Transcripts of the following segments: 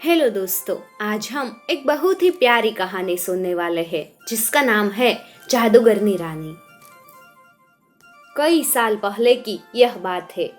Hello दोस्तों, आज हम एक बहुत ही प्यारी कहानी सुनने वाले हैं जिसका नाम है जादूगरनी रानी। कई साल पहले की यह बात है।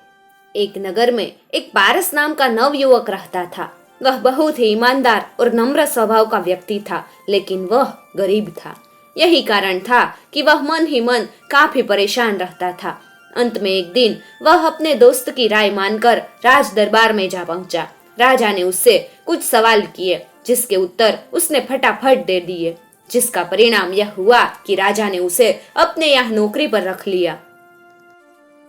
एक नगर में एक पारस नाम का नव युवक रहता था। वह बहुत ही ईमानदार और नम्र स्वभाव का व्यक्ति था, लेकिन वह गरीब था। यही कारण था कि वह मन ही मन काफी परेशान रहता था। अंत में एक दिन वह अपने दोस्त की राय मानकर राज दरबार में जा पहुंचा। राजा ने उससे कुछ सवाल किए, जिसके उत्तर उसने फटाफट दे दिए, जिसका परिणाम यह हुआ कि राजा ने उसे अपने यहाँ नौकरी पर रख लिया।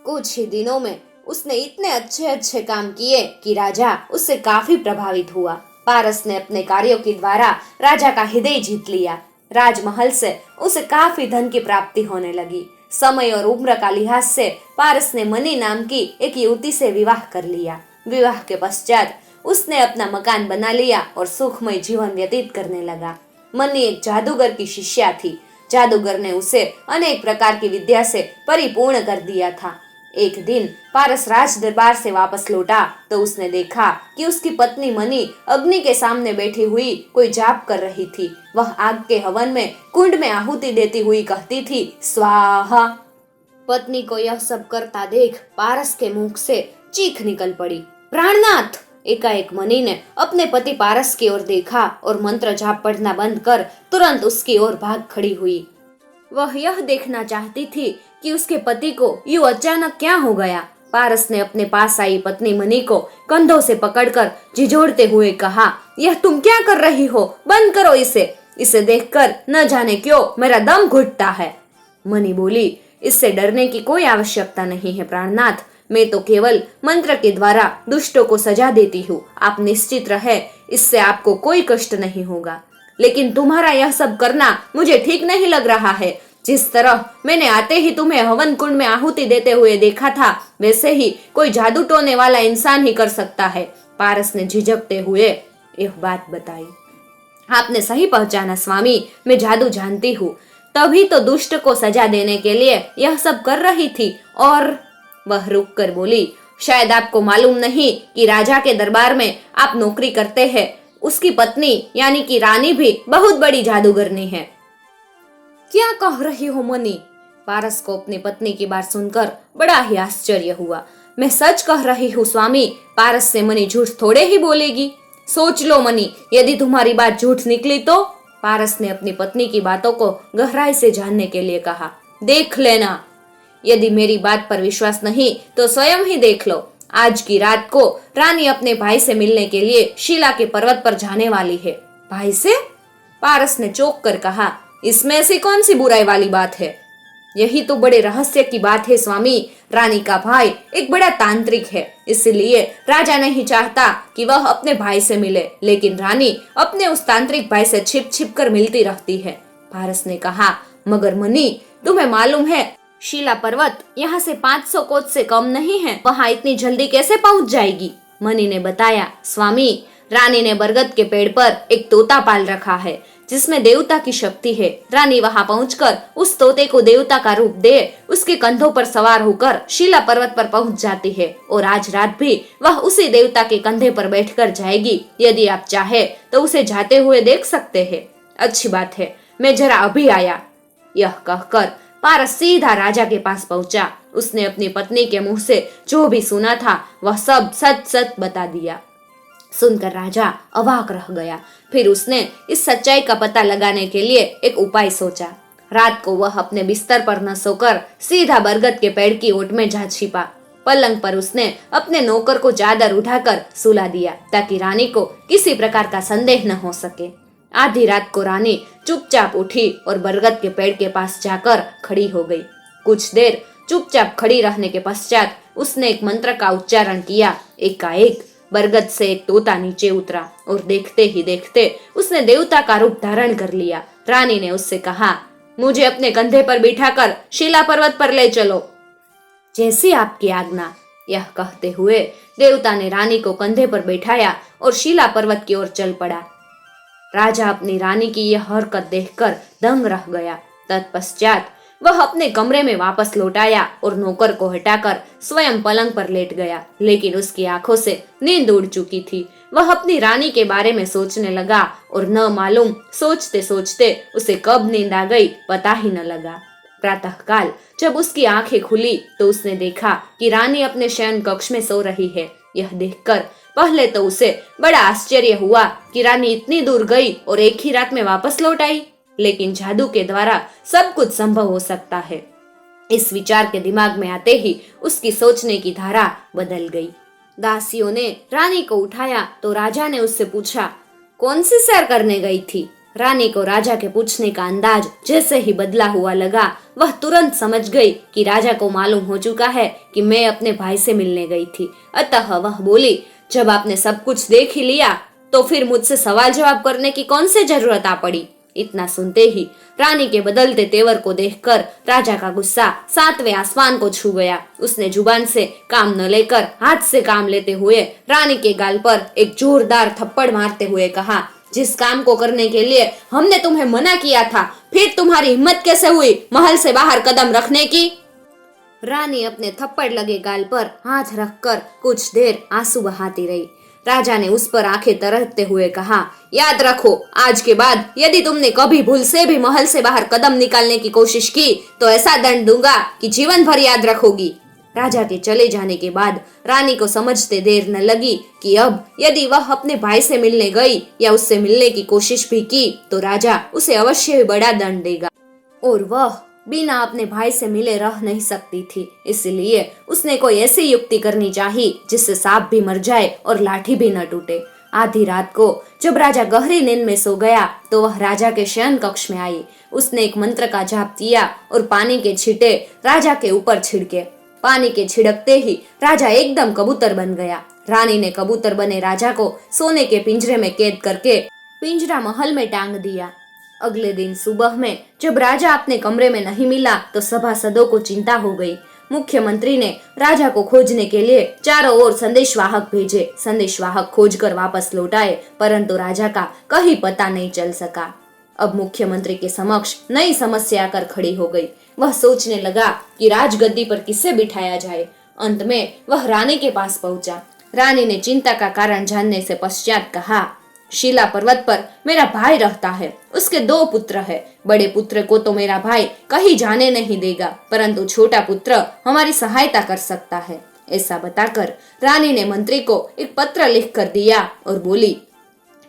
कुछ ही दिनों में उसने इतने अच्छे अच्छे काम किए कि राजा उससे काफी प्रभावित हुआ। पारस ने अपने कार्यों के द्वारा राजा का हृदय जीत लिया। राजमहल से उसे काफी धन की प्राप्ति होने लगी। समय और उम्र का लिहाज से पारस ने मनी नाम की एक युवती से विवाह कर लिया। विवाह के पश्चात उसने अपना मकान बना लिया और सुखमय जीवन व्यतीत करने लगा। मनी एक जादूगर की शिष्या थी। जादूगर ने उसे अनेक प्रकार की विद्या से परिपूर्ण कर दिया था। एक दिन पारस राज दरबार से वापस लौटा तो उसने देखा कि उसकी पत्नी मनी अग्नि के सामने बैठी हुई कोई जाप कर रही थी। वह आग के हवन में कुंड में आहुति देती हुई कहती थी, स्वाहा। पत्नी को यह सब करता देख पारस के मुख से चीख निकल पड़ी, प्राणनाथ। एकाएक मनी ने अपने पति पारस की ओर देखा और मंत्र जाप पढ़ना बंद कर तुरंत उसकी ओर भाग खड़ी हुई। वह यह देखना चाहती थी कि उसके पति को यूं अचानक क्या हो गया। पारस ने अपने पास आई पत्नी मनी को कंधों से पकड़कर झिझोड़ते हुए कहा, यह तुम क्या कर रही हो? बंद करो इसे। इसे देखकर न जाने क्यों मेरा दम घुटता है। मनी बोली, इससे डरने की कोई आवश्यकता नहीं है प्राणनाथ। मैं तो केवल मंत्र के द्वारा दुष्टों को सजा देती हूँ। आप निश्चित रहे, इससे आपको कोई कष्ट नहीं होगा। लेकिन तुम्हारा यह सब करना मुझे ठीक नहीं लग रहा है। जिस तरह मैंने आते ही तुम्हें हवन कुंड में आहुति देते हुए देखा था, वैसे ही कोई जादू टोने वाला इंसान ही कर सकता है। पारस ने झिझकते हुए यह बात बताई। आपने सही पहचाना स्वामी, मैं जादू जानती हूँ, तभी तो दुष्ट को सजा देने के लिए यह सब कर रही थी। और वह रुक कर बोली, शायद आपको मालूम नहीं कि राजा के दरबार में आप नौकरी करते हैं। उसकी पत्नी यानी कि रानी भी बहुत बड़ी जादूगरनी है। क्या कह रही हो मनी? पारस को अपनी पत्नी की बात सुनकर बड़ा ही आश्चर्य हुआ। मैं सच कह रही हूँ स्वामी, पारस से मनी झूठ थोड़े ही बोलेगी। सोच लो मनी, यदि तुम्हारी बात झूठ निकली तो? पारस ने अपनी पत्नी की बातों को गहराई से जानने के लिए कहा। देख लेना, यदि मेरी बात पर विश्वास नहीं तो स्वयं ही देख लो। आज की रात को रानी अपने भाई से मिलने के लिए शिला के पर्वत पर जाने वाली है। भाई से? पारस ने चौंक कर कहा, इसमें ऐसी कौन सी बुराई वाली बात है? यही तो बड़े रहस्य की बात है स्वामी। रानी का भाई एक बड़ा तांत्रिक है, इसलिए राजा नहीं चाहता कि वह अपने भाई से मिले, लेकिन रानी अपने उस तांत्रिक भाई से छिप छिप कर मिलती रहती है। पारस ने कहा, मगर मनी, तुम्हें मालूम है शिला पर्वत यहाँ से 500 कोस से कम नहीं है। वहाँ इतनी जल्दी कैसे पहुँच जाएगी? मनी ने बताया, स्वामी, रानी ने बरगद के पेड़ पर एक तोता पाल रखा है जिसमें देवता की शक्ति है। रानी वहां पहुंचकर उस तोते को देवता का रूप दे उसके कंधों पर सवार होकर शिला पर्वत पर पहुंच जाती है और आज रात भी वह उसी देवता के कंधे पर बैठकर जाएगी। यदि आप चाहे तो उसे जाते हुए देख सकते हैं। अच्छी बात है, मैं जरा अभी आया। यह कहकर पारस सीधा राजा के पास पहुंचा। उसने अपनी पत्नी के मुंह से जो भी सुना था वह सब सच सच बता दिया। सुनकर राजा अवाक रह गया। फिर उसने इस सच्चाई का पता लगाने के लिए एक उपाय सोचा। रात को वह अपने बिस्तर पर न सोकर सीधा बरगद के पेड़ की ओट में जा छिपा। पलंग पर उसने अपने नौकर को चादर उठाकर सुला दिया ताकि रानी को किसी प्रकार का संदेह न हो सके। आधी रात को रानी चुपचाप उठी और बरगद के पेड़ के पास जाकर खड़ी हो गई। कुछ देर चुपचाप खड़ी रहने के पश्चात उसने एक मंत्र का उच्चारण किया। एकाएक बरगद से एक तोता नीचे उतरा और देखते ही देखते उसने देवता का रूप धारण कर लिया। रानी ने उससे कहा, मुझे अपने कंधे पर बिठाकर शिला पर्वत पर ले चलो। जैसी आपकी आज्ञा। यह कहते हुए देवता ने रानी को कंधे पर बैठाया और शिला पर्वत की ओर चल पड़ा। राजा अपनी रानी की यह हरकत देखकर दंग रह गया। तत्पश्चात वह अपने कमरे में वापस लौट आया और नौकर को हटाकर स्वयं पलंग पर लेट गया, लेकिन उसकी आंखों से नींद उड़ चुकी थी। वह अपनी रानी के बारे में सोचने लगा और न मालूम सोचते सोचते उसे कब नींद आ गई पता ही न लगा। प्रातःकाल जब उसकी आंखें खुली तो उसने देखा कि रानी अपने शयन कक्ष में सो रही है। यह देखकर पहले तो उसे बड़ा आश्चर्य हुआ कि रानी इतनी दूर गई और एक ही रात में वापस लौट आई, लेकिन जादू के द्वारा सब कुछ संभव हो सकता है। इस विचार के दिमाग में आते ही उसकी सोचने की धारा बदल गई। दासियों ने रानी को उठाया तो राजा ने उससे पूछा, कौन सी सैर करने गई थी? रानी को राजा के पूछने का अंदाज जैसे ही बदला हुआ लगा, वह तुरंत समझ गई कि राजा को मालूम हो चुका है कि मैं अपने भाई से मिलने गई थी। अतः वह बोली, जब आपने सब कुछ देख ही लिया तो फिर मुझसे सवाल जवाब करने की कौन सी जरूरत आ पड़ी? इतना सुनते ही रानी के बदलते तेवर को देखकर राजा का गुस्सा सातवें आसमान को छू गया। उसने जुबान से काम न लेकर हाथ से काम लेते हुए रानी के गाल पर एक जोरदार थप्पड़ मारते हुए कहा, जिस काम को करने के लिए हमने तुम्हें मना किया था, फिर तुम्हारी हिम्मत कैसे हुई महल से बाहर कदम रखने की? रानी अपने थप्पड़ लगे गाल पर हाथ रखकर कुछ देर आंसू बहाती रही। राजा ने उस पर आंखें तरसते हुए कहा, याद रखो, आज के बाद यदि तुमने कभी भूल से भी महल से बाहर कदम निकालने की कोशिश की तो ऐसा दंड दूंगा कि जीवन भर याद रखोगी। राजा के चले जाने के बाद रानी को समझते देर न लगी कि अब यदि वह अपने भाई से मिलने गई या उससे मिलने की कोशिश भी की तो राजा उसे अवश्य ही बड़ा दंड देगा और वह बिना अपने भाई से मिले रह नहीं सकती थी। इसलिए उसने कोई ऐसी युक्ति करनी चाहिए जिससे सांप भी मर जाए और लाठी भी न टूटे। आधी रात को जब राजा गहरी नींद में सो गया तो वह राजा के शयन कक्ष में आई। उसने एक मंत्र का जाप किया और पानी के छींटे राजा के ऊपर छिड़के। पानी के छिड़कते ही राजा एकदम कबूतर बन गया। रानी ने कबूतर बने राजा को सोने के पिंजरे में कैद करके पिंजरा महल में टांग दिया। अगले दिन सुबह में जब राजा अपने कमरे में नहीं मिला तो सभासदों को चिंता हो गई। मुख्यमंत्री ने राजा को खोजने के लिए चारों ओर संदेशवाहक भेजे। संदेशवाहक खोजकर वापस लौट आए, परंतु राजा का कहीं पता नहीं चल सका। अब मुख्यमंत्री के समक्ष नई समस्या आकर खड़ी हो गई। वह सोचने लगा कि राजगद्दी पर किसे बिठाया जाए। अंत में वह रानी के पास पहुंचा। रानी ने चिंता का कारण जानने से पश्चात कहा, शिला पर्वत पर मेरा भाई रहता है। उसके 2 पुत्र है। बड़े पुत्र को तो मेरा भाई कहीं जाने नहीं देगा, परंतु छोटा पुत्र हमारी सहायता कर सकता है। ऐसा बताकर रानी ने मंत्री को एक पत्र लिख कर दिया और बोली,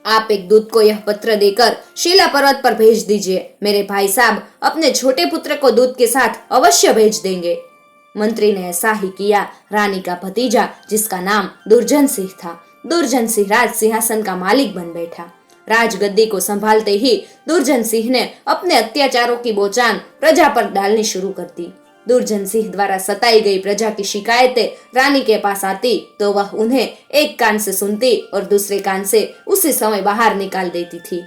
आप एक दूत को यह पत्र देकर शिला पर्वत पर भेज दीजिए। मेरे भाई साहब अपने छोटे पुत्र को दूत के साथ अवश्य भेज देंगे। मंत्री ने ऐसा ही किया। रानी का भतीजा, जिसका नाम दुर्जन सिंह था, दुर्जन सिंह राज सिंहासन का मालिक बन बैठा। राजगद्दी को संभालते ही दुर्जन सिंह ने अपने अत्याचारों की बोचान प्रजा पर डालनी शुरू कर दी। दुर्जन सिंह द्वारा सताई गई प्रजा की शिकायतें रानी के पास आती तो वह उन्हें एक कान से सुनती और दूसरे कान से उसी समय बाहर निकाल देती थी।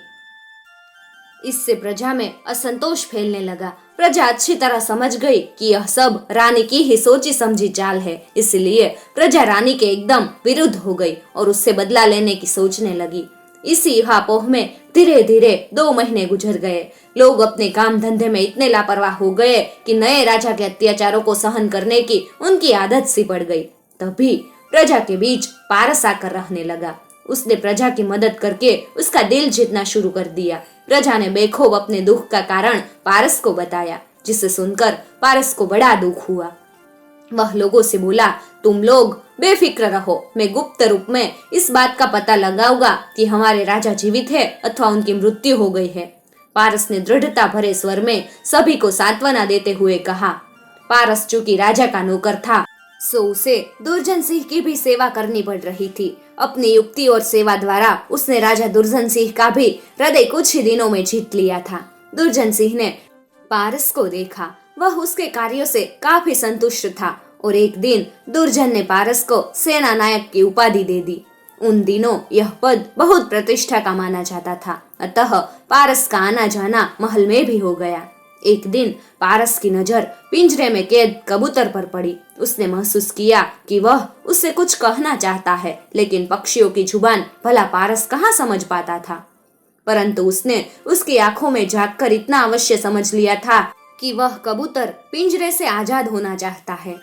इससे प्रजा में असंतोष फैलने लगा। प्रजा अच्छी तरह समझ गई कि यह सब रानी की ही सोची समझी चाल है। इसलिए प्रजा रानी के एकदम विरुद्ध हो गई और उससे बदला लेने की सोचने लगी। इसी हापोह में धीरे धीरे 2 महीने गुजर गए। लोग अपने काम धंधे में इतने लापरवाह हो गए कि नए राजा के अत्याचारों को सहन करने की उनकी आदत सी पड़ गई। तभी प्रजा के बीच पारस आकर रहने लगा। उसने प्रजा की मदद करके उसका दिल जीतना शुरू कर दिया। प्रजा ने बेखौफ अपने दुख का कारण पारस को बताया, जिसे सुनकर पारस को बड़ा दुख हुआ। वह लोगों से बोला, तुम लोग बेफिक्र रहो, मैं गुप्त रूप में इस बात का पता लगाऊंगा कि हमारे राजा जीवित है अथवा उनकी मृत्यु हो गई है। पारस ने दृढ़ता भरे स्वर में सभी को सांत्वना देते हुए कहा। पारस चूंकि राजा का नौकर था, सो उसे दुर्जन सिंह की भी सेवा करनी पड़ रही थी। अपनी युक्ति और सेवा द्वारा उसने राजा दुर्जन सिंह का भी हृदय कुछ ही दिनों में जीत लिया था। दुर्जन सिंह ने पारस को देखा। वह उसके कार्यों से काफी संतुष्ट था और एक दिन दुर्जन ने पारस को सेना नायक की उपाधि दे दी। उन दिनों यह पद बहुत प्रतिष्ठा का माना जाता था, अतः पारस का आना जाना महल में भी हो गया। एक दिन पारस की नजर पिंजरे में कैद कबूतर पर पड़ी। उसने महसूस किया कि वह उससे कुछ कहना चाहता है, लेकिन पक्षियों की जुबान भला पारस कहाँ समझ पाता था। परंतु उसने उसकी आंखों में झांककर इतना अवश्य समझ लिया था कि वह कबूतर पिंजरे से आजाद होना चाहता है।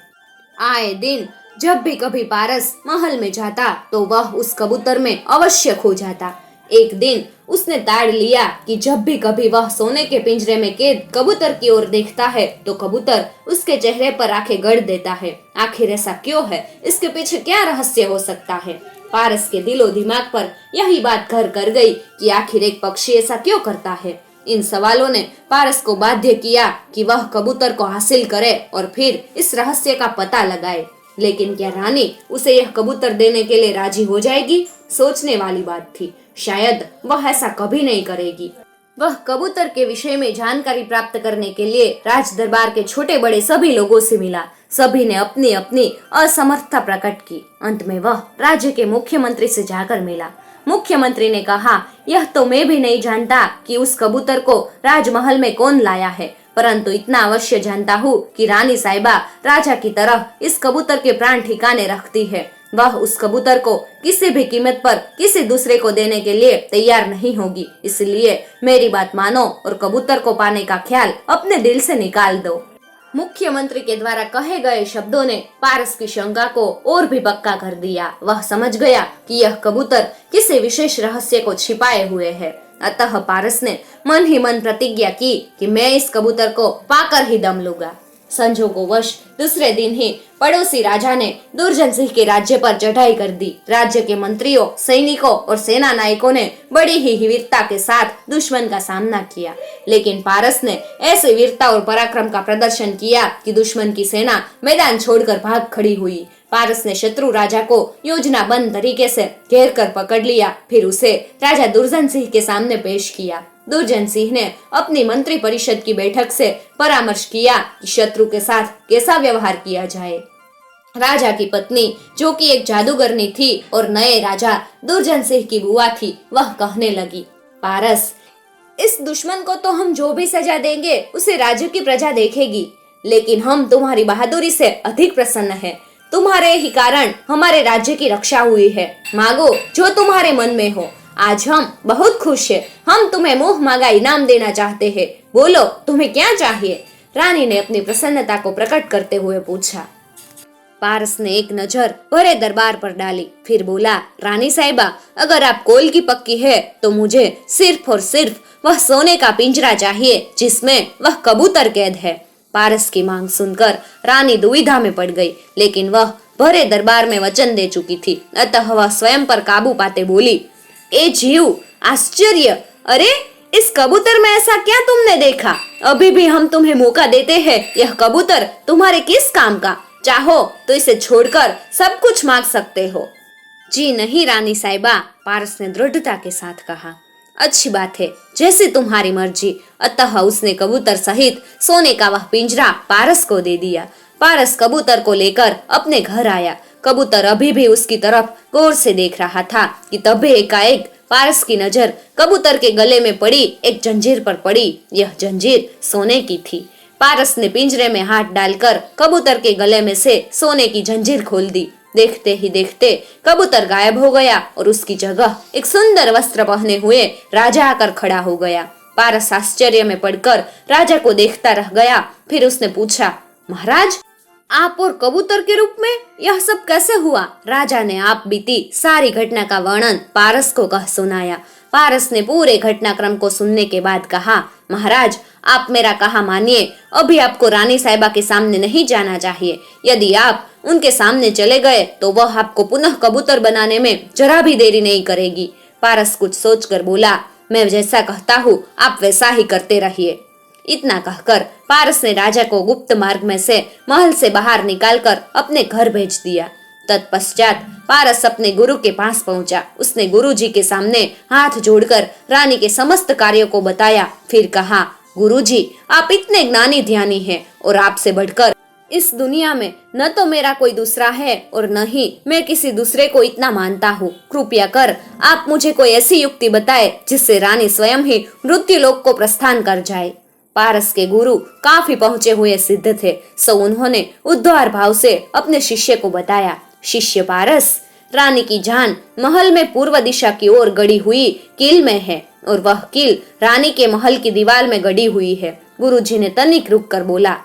आए दिन जब भी कभी पारस महल में जाता तो वह उस कबूतर में अवश्य खो जाता। एक दिन उसने ताड़ लिया कि जब भी कभी वह सोने के पिंजरे में कैद कबूतर की ओर देखता है तो कबूतर उसके चेहरे पर आंखें गड़ देता है। आखिर ऐसा क्यों है? इसके पीछे क्या रहस्य हो सकता है? पारस के दिलो दिमाग पर यही बात घर कर गई कि आखिर एक पक्षी ऐसा क्यों करता है। इन सवालों ने पारस को बाध्य किया कि वह कबूतर को हासिल करे और फिर इस रहस्य का पता लगाए। लेकिन क्या रानी उसे यह कबूतर देने के लिए राजी हो जाएगी? सोचने वाली बात थी। शायद वह ऐसा कभी नहीं करेगी। वह कबूतर के विषय में जानकारी प्राप्त करने के लिए राज दरबार के छोटे बड़े सभी लोगों से मिला। सभी ने अपनी अपनी असमर्थता प्रकट की। अंत में वह राज्य के मुख्यमंत्री से जाकर मिला। मुख्यमंत्री ने कहा, यह तो मैं भी नहीं जानता कि उस कबूतर को राजमहल में कौन लाया है, परंतु इतना अवश्य जानता हूँ कि रानी साहिबा राजा की तरह इस कबूतर के प्राण ठिकाने रखती है। वह उस कबूतर को किसी भी कीमत पर किसी दूसरे को देने के लिए तैयार नहीं होगी। इसलिए मेरी बात मानो और कबूतर को पाने का ख्याल अपने दिल से निकाल दो। मुख्यमंत्री के द्वारा कहे गए शब्दों ने पारस की शंका को और भी पक्का कर दिया। वह समझ गया कि यह कबूतर किसी विशेष रहस्य को छिपाए हुए है। अतः पारस ने मन ही मन प्रतिज्ञा की कि मैं इस कबूतर को पाकर ही दम लूंगा। संजोगोवश दूसरे दिन ही पड़ोसी राजा ने दुर्जन सिंह के राज्य पर चढ़ाई कर दी। राज्य के मंत्रियों, सैनिकों और सेना नायकों ने बड़ी ही वीरता के साथ दुश्मन का सामना किया। लेकिन पारस ने ऐसे वीरता और पराक्रम का प्रदर्शन किया कि दुश्मन की सेना मैदान छोड़कर भाग खड़ी हुई। पारस ने शत्रु राजा को योजनाबद्ध तरीके से घेर कर पकड़ लिया। फिर उसे राजा दुर्जन सिंह के सामने पेश किया। दुर्जन सिंह ने अपनी मंत्री परिषद की बैठक से परामर्श किया कि शत्रु के साथ कैसा व्यवहार किया जाए। राजा की पत्नी, जो कि एक जादूगरनी थी और नए राजा दुर्जन सिंह की बुआ थी, वह कहने लगी, पारस, इस दुश्मन को तो हम जो भी सजा देंगे उसे राज्य की प्रजा देखेगी, लेकिन हम तुम्हारी बहादुरी से अधिक प्रसन्न हैं। तुम्हारे ही कारण हमारे राज्य की रक्षा हुई है। मांगो जो तुम्हारे मन में हो। आज हम बहुत खुश हैं। हम तुम्हें मुंह मांगा इनाम देना चाहते हैं। बोलो, तुम्हें क्या चाहिए? रानी ने अपनी प्रसन्नता को प्रकट करते हुए पूछा। पारस ने एक नजर भरे दरबार पर डाली, फिर बोला, रानी साहिबा, अगर आप कोल की पक्की है तो मुझे सिर्फ और सिर्फ वह सोने का पिंजरा चाहिए जिसमें वह कबूतर कैद है। पारस की मांग सुनकर रानी दुविधा में पड़ गई, लेकिन वह भरे दरबार में वचन दे चुकी थी। अतः वह स्वयं पर काबू पाते बोली, ए जीव, आश्चर्य! अरे, इस कबूतर में ऐसा क्या तुमने देखा? अभी भी हम तुम्हें मौका देते हैं। यह कबूतर तुम्हारे किस काम का? चाहो तो इसे छोड़कर सब कुछ मांग सकते हो। जी नहीं रानी साहिबा, पारस ने दृढ़ता के साथ कहा। अच्छी बात है, जैसी तुम्हारी मर्जी। अतः उसने कबूतर सहित सोने का वह पिंजरा पारस को दे दिया। पारस कबूतर को लेकर अपने घर आया। कबूतर अभी भी उसकी तरफ गौर से देख रहा था कि तभी एकाएक पारस की नजर कबूतर के गले में पड़ी एक जंजीर पर पड़ी। यह जंजीर सोने की थी। पारस ने पिंजरे में हाथ डालकर कबूतर के गले में से सोने की जंजीर खोल दी। देखते ही देखते कबूतर गायब हो गया और उसकी जगह एक सुंदर वस्त्र पहने हुए राजा आकर खड़ा हो गया। पारस आश्चर्य में पड़कर राजा को देखता रह गया। फिर उसने पूछा, महाराज, आप और कबूतर के रूप में यह सब कैसे हुआ? राजा ने आप बीती सारी घटना का वर्णन पारस को कह सुनाया। पारस ने पूरे घटनाक्रम को सुनने के बाद कहा, महाराज, आप मेरा कहा मानिए। अभी आपको रानी साहिबा के सामने नहीं जाना चाहिए। यदि आप उनके सामने चले गए तो वह आपको पुनः कबूतर बनाने में जरा भी देरी नहीं करेगी। पारस कुछ सोचकर बोला, मैं जैसा कहता हूँ आप वैसा ही करते रहिए। इतना कहकर पारस ने राजा को गुप्त मार्ग में से महल से बाहर निकालकर अपने घर भेज दिया। तत्पश्चात पारस अपने गुरु के पास पहुंचा। उसने गुरुजी के सामने हाथ जोड़कर रानी के समस्त कार्यों को बताया। फिर कहा, गुरुजी, आप इतने ज्ञानी ध्यानी हैं और आपसे बढ़कर इस दुनिया में न तो मेरा कोई दूसरा है और न ही मैं किसी दूसरे को इतना मानता हूँ। कृपया कर आप मुझे कोई ऐसी युक्ति बताए जिससे रानी स्वयं ही मृत्यु लोक को प्रस्थान कर जाए। पारस के गुरु काफी पहुंचे हुए सिद्ध थे, सो उन्होंने उद्धार भाव से अपने शिष्य को बताया, शिष्य पारस, रानी की जान महल में पूर्व दिशा की ओर गड़ी हुई कील में है और वह कील रानी के महल की दीवार में गड़ी हुई है। गुरुजी ने तनिक रुक कर बोला,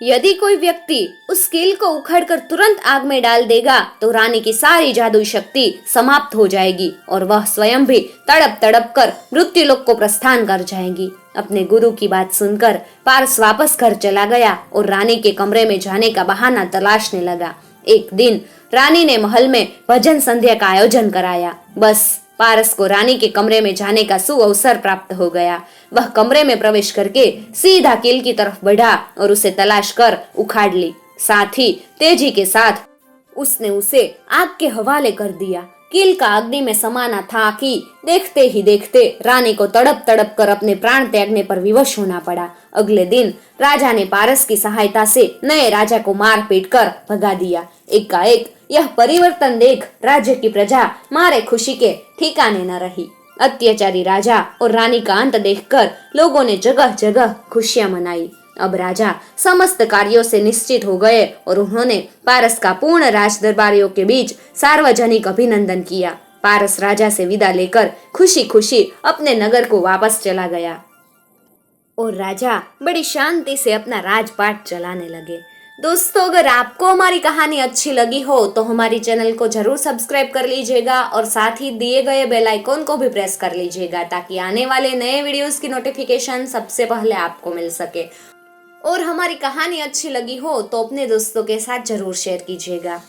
यदि कोई व्यक्ति उस कील को उखाड़कर तुरंत आग में डाल देगा तो रानी की सारी जादुई शक्ति समाप्त हो जाएगी और वह स्वयं भी तड़प तड़प कर मृत्युलोक को प्रस्थान कर जाएगी। अपने गुरु की बात सुनकर पारस वापस घर चला गया और रानी के कमरे में जाने का बहाना तलाशने लगा। एक दिन रानी ने महल में भजन संध्या का आयोजन कराया। बस पारस को रानी के कमरे में जाने का सुअवसर प्राप्त हो गया। वह कमरे में प्रवेश करके सीधा कील की तरफ बढ़ा और उसे तलाश कर उखाड़ ली। साथ ही तेजी के साथ उसने उसे आग के हवाले कर दिया। कील का अग्नि में समाना था कि देखते ही देखते रानी को तड़प तड़प कर अपने प्राण त्यागने पर विवश होना पड़ा। अगले दिन राजा ने पारस की सहायता से नए राजा को मार पीट कर भगा दिया। एकाएक यह परिवर्तन देख राज्य की प्रजा मारे खुशी के ठिकाने न रही। अत्याचारी राजा और रानी का अंत देखकर लोगों ने जगह जगह खुशियां मनाई। अब राजा समस्त कार्यों से निश्चित हो गए और उन्होंने पारस का पूर्ण राज दरबारियों के बीच सार्वजनिक अभिनंदन किया। पारस राजा से विदा लेकर खुशी खुशी अपने नगर को वापस चला गया और राजा बड़ी शांति से अपना राजपाट चलाने लगे। दोस्तों, अगर आपको हमारी कहानी अच्छी लगी हो तो हमारी चैनल को जरूर सब्सक्राइब कर लीजिएगा और साथ ही दिए गए बेल आइकॉन को भी प्रेस कर लीजिएगा ताकि आने वाले नए वीडियोस की नोटिफिकेशन सबसे पहले आपको मिल सके। और हमारी कहानी अच्छी लगी हो तो अपने दोस्तों के साथ जरूर शेयर कीजिएगा।